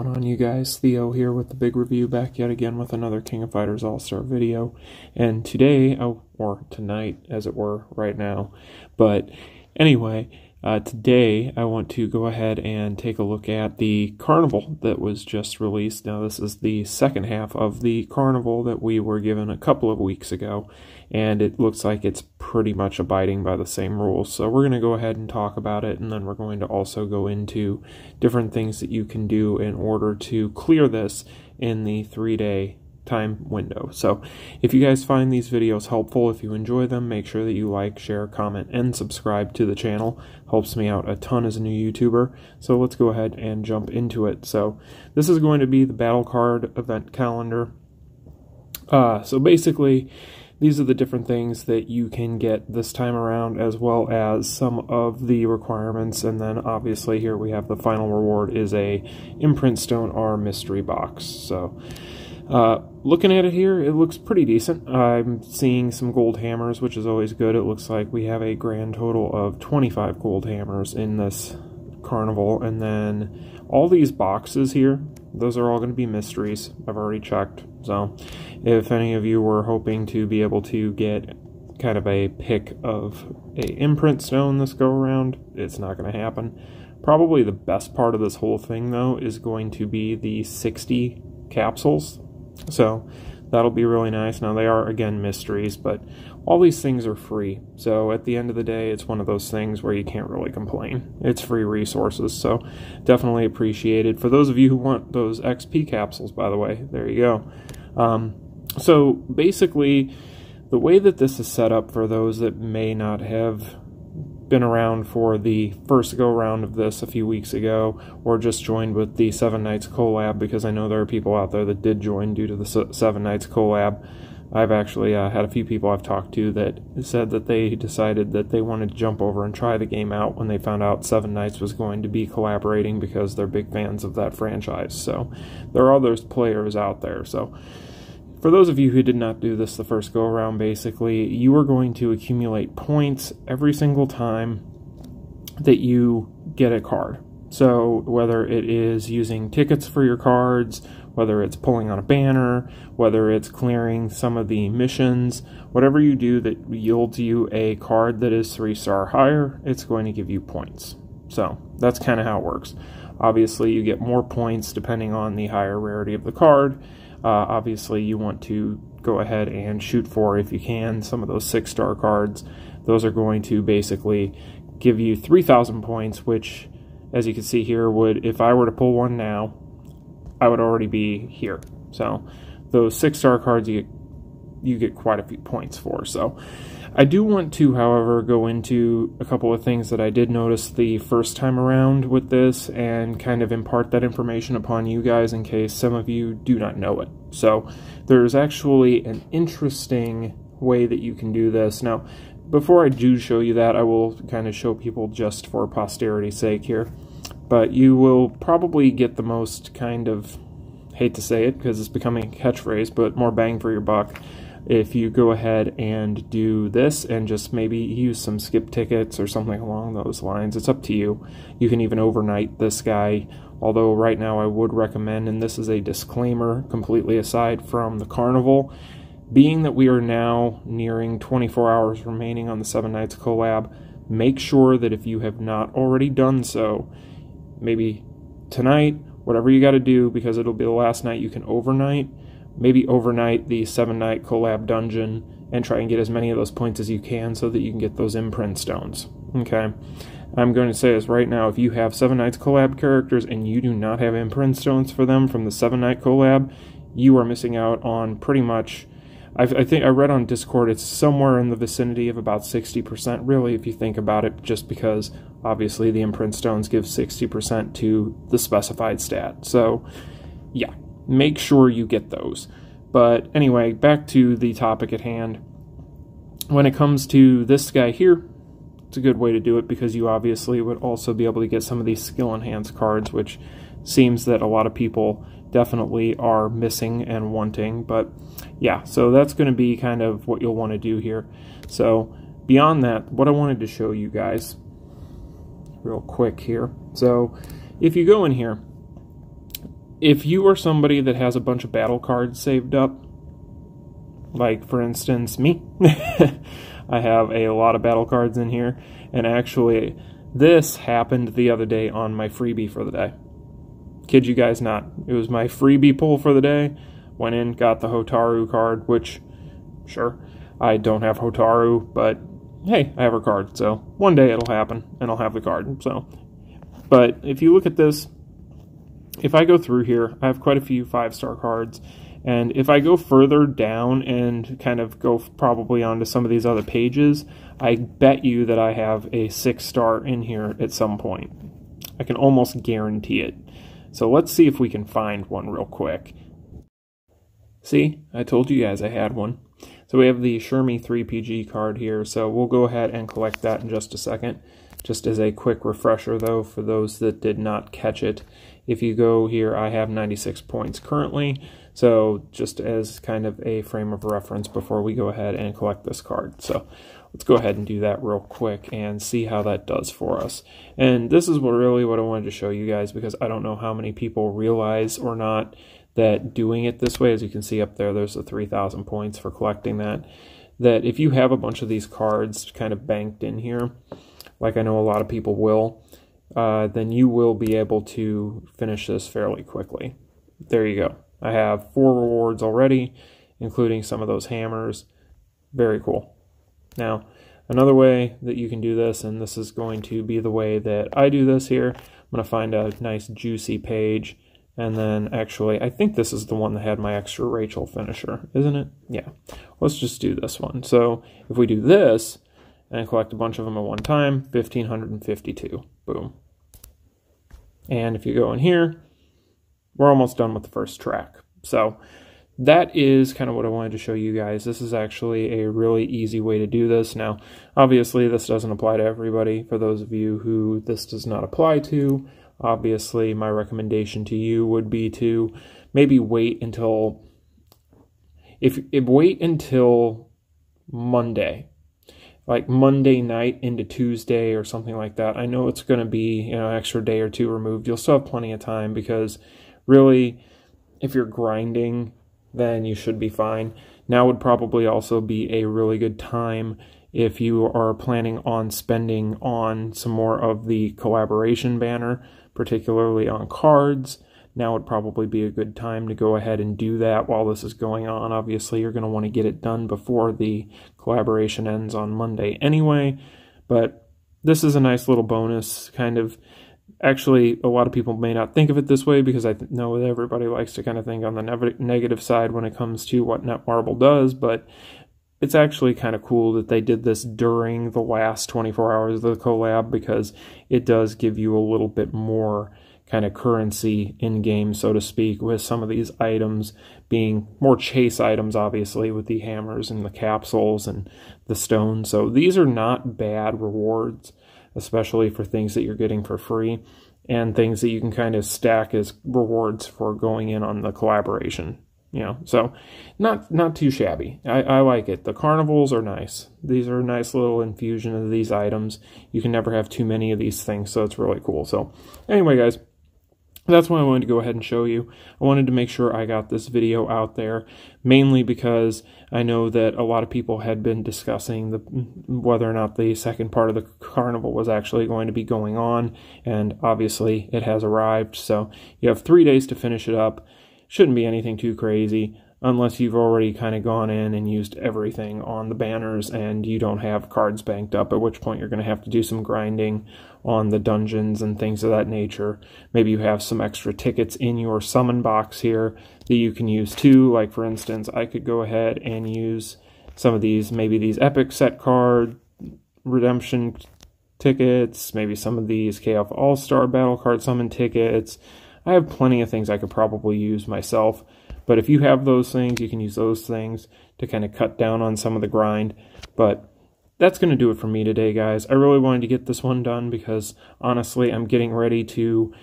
going on, you guys? Theo here with the big review, back yet again with another King of Fighters All-Star video. And today, or tonight as it were, right now, but anyway, today I want to go ahead and take a look at the Carnival that was just released. Now this is the second half of the Carnival that we were given a couple of weeks ago, and it looks like it's pretty much abiding by the same rules. So we're going to go ahead and talk about it, and then we're going to also go into different things that you can do in order to clear this in the 3-day time window. So if you guys find these videos helpful, if you enjoy them, make sure that you like, share, comment, and subscribe to the channel. Helps me out a ton as a new YouTuber. So let's go ahead and jump into it. So this is going to be the battle card event calendar. So basically, these are the different things that you can get this time around, as well as some of the requirements. And then obviously here we have the final reward is a imprint stone or mystery box. So looking at it here, it looks pretty decent. I'm seeing some gold hammers, which is always good. It looks like we have a grand total of 25 gold hammers in this Carnival. And then all these boxes here, those are all going to be mysteries. I've already checked. So if any of you were hoping to be able to get kind of a pick of a imprint stone this go around, it's not going to happen. Probably the best part of this whole thing, though, is going to be the 60 capsules. So that'll be really nice. Now they are, again, mysteries, but all these things are free. So at the end of the day, it's one of those things where you can't really complain. It's free resources, so definitely appreciated. For those of you who want those XP capsules, by the way, there you go. So basically, the way that this is set up for those that may not have been around for the first go-round of this a few weeks ago, or just joined with the 7 Nights collab, because I know there are people out there that did join due to the 7 Nights collab. I've actually had a few people I've talked to that said that they decided that they wanted to jump over and try the game out when they found out 7 Nights was going to be collaborating, because they're big fans of that franchise. So there are those players out there. So for those of you who did not do this the first go around, basically you are going to accumulate points every single time that you get a card. So whether it is using tickets for your cards, whether it's pulling on a banner, whether it's clearing some of the missions, whatever you do that yields you a card that is 3-star higher, it's going to give you points. So that's kind of how it works. Obviously you get more points depending on the higher rarity of the card. Obviously you want to go ahead and shoot for, if you can, some of those 6-star cards. Those are going to basically give you 3,000 points, which, as you can see here, would, if I were to pull one now, I would already be here. So those 6-star cards you get quite a few points for. So I do want to, however, go into a couple of things that I did notice the first time around with this, and kind of impart that information upon you guys in case some of you do not know it. So there's actually an interesting way that you can do this. Now, before I do show you that, I will kind of show people just for posterity's sake here. But you will probably get the most kind of, hate to say it because it's becoming a catchphrase, but more bang for your buck if you go ahead and do this and just maybe use some skip tickets or something along those lines. It's up to you. You can even overnight this guy, although right now I would recommend, and this is a disclaimer completely aside from the Carnival, being that we are now nearing 24 hours remaining on the 7 Nights collab, make sure that if you have not already done so, maybe tonight, whatever you got to do, because it'll be the last night you can overnight, maybe overnight the 7 Night collab dungeon and try and get as many of those points as you can so that you can get those imprint stones. Okay, I'm going to say this right now, if you have 7 Nights collab characters and you do not have imprint stones for them from the 7 Night collab, you are missing out on pretty much, I think I read on Discord, it's somewhere in the vicinity of about 60%, really, if you think about it, just because obviously the imprint stones give 60% to the specified stat. So yeah, make sure you get those. But anyway, back to the topic at hand. When it comes to this guy here, it's a good way to do it, because you obviously would also be able to get some of these skill enhanced cards, which seems that a lot of people definitely are missing and wanting. But yeah, so that's going to be kind of what you'll want to do here. So beyond that, what I wanted to show you guys real quick here. So if you go in here, if you are somebody that has a bunch of battle cards saved up, like for instance me, I have a lot of battle cards in here, and actually this happened the other day on my freebie for the day. Kid you guys not. It was my freebie pull for the day. Went in, got the Hotaru card, which, sure, I don't have Hotaru, but hey, I have her card, so one day it'll happen, and I'll have the card, so. But if you look at this, if I go through here, I have quite a few 5-star cards, and if I go further down and kind of go probably onto some of these other pages, I bet you that I have a 6-star in here at some point. I can almost guarantee it. So let's see if we can find one real quick. See, I told you guys I had one. So we have the Shermie 3PG card here, so we'll go ahead and collect that in just a second. Just as a quick refresher though, for those that did not catch it, if you go here, I have 96 points currently, so just as kind of a frame of reference before we go ahead and collect this card. So let's go ahead and do that real quick and see how that does for us. And this is really what I wanted to show you guys, because I don't know how many people realize or not that doing it this way, as you can see up there, there's the 3,000 points for collecting that, that if you have a bunch of these cards kind of banked in here, like I know a lot of people will, then you will be able to finish this fairly quickly. There you go. I have 4 rewards already, including some of those hammers. Very cool. Now, another way that you can do this, and this is going to be the way that I do this here, I'm going to find a nice juicy page, and then actually, I think this is the one that had my extra Rachel finisher, isn't it? Yeah. Let's just do this one. So if we do this, and collect a bunch of them at one time, 1,552. Boom. And if you go in here, we're almost done with the first track. So that is kind of what I wanted to show you guys. This is actually a really easy way to do this. Now, obviously, this doesn't apply to everybody. For those of you who this does not apply to, obviously, my recommendation to you would be to maybe wait until, wait until Monday. Like Monday night into Tuesday or something like that. I know it's going to be, an extra day or two removed. You'll still have plenty of time, because really, if you're grinding, then you should be fine. Now would probably also be a really good time if you are planning on spending on some more of the collaboration banner, particularly on cards. Now would probably be a good time to go ahead and do that while this is going on. Obviously, you're going to want to get it done before the collaboration ends on Monday anyway, but this is a nice little bonus, kind of. Actually, a lot of people may not think of it this way, because I know that everybody likes to kind of think on the negative side when it comes to what Netmarble does, but it's actually kind of cool that they did this during the last 24 hours of the collab, because it does give you a little bit more kind of currency in game, so to speak, with some of these items being more chase items, obviously, with the hammers and the capsules and the stones. So these are not bad rewards, especially for things that you're getting for free and things that you can kind of stack as rewards for going in on the collaboration. So not too shabby. I like it. The carnivals are nice. These are a nice little infusion of these items. You can never have too many of these things, so it's really cool. So anyway, guys, that's what I wanted to go ahead and show you. I wanted to make sure I got this video out there, mainly because I know that a lot of people had been discussing whether or not the second part of the carnival was actually going to be going on, and obviously it has arrived. So you have 3 days to finish it up. Shouldn't be anything too crazy, unless you've already kind of gone in and used everything on the banners and you don't have cards banked up, at which point you're going to have to do some grinding on the dungeons and things of that nature. Maybe you have some extra tickets in your summon box here that you can use too. Like, for instance, I could go ahead and use some of these, maybe these epic set card redemption tickets, maybe some of these KF Allstar battle card summon tickets. I have plenty of things I could probably use myself, but if you have those things, you can use those things to kind of cut down on some of the grind. But that's going to do it for me today, guys. I really wanted to get this one done because, honestly, I'm getting ready to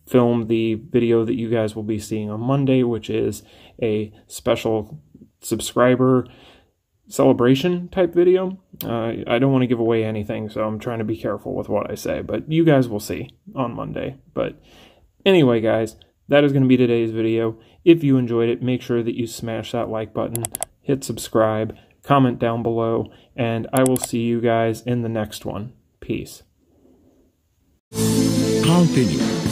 film the video that you guys will be seeing on Monday, which is a special subscriber celebration type video. I don't want to give away anything, so I'm trying to be careful with what I say, but you guys will see on Monday. But anyway, guys, that is going to be today's video. If you enjoyed it, make sure that you smash that like button, hit subscribe, comment down below, and I will see you guys in the next one. Peace. Continue.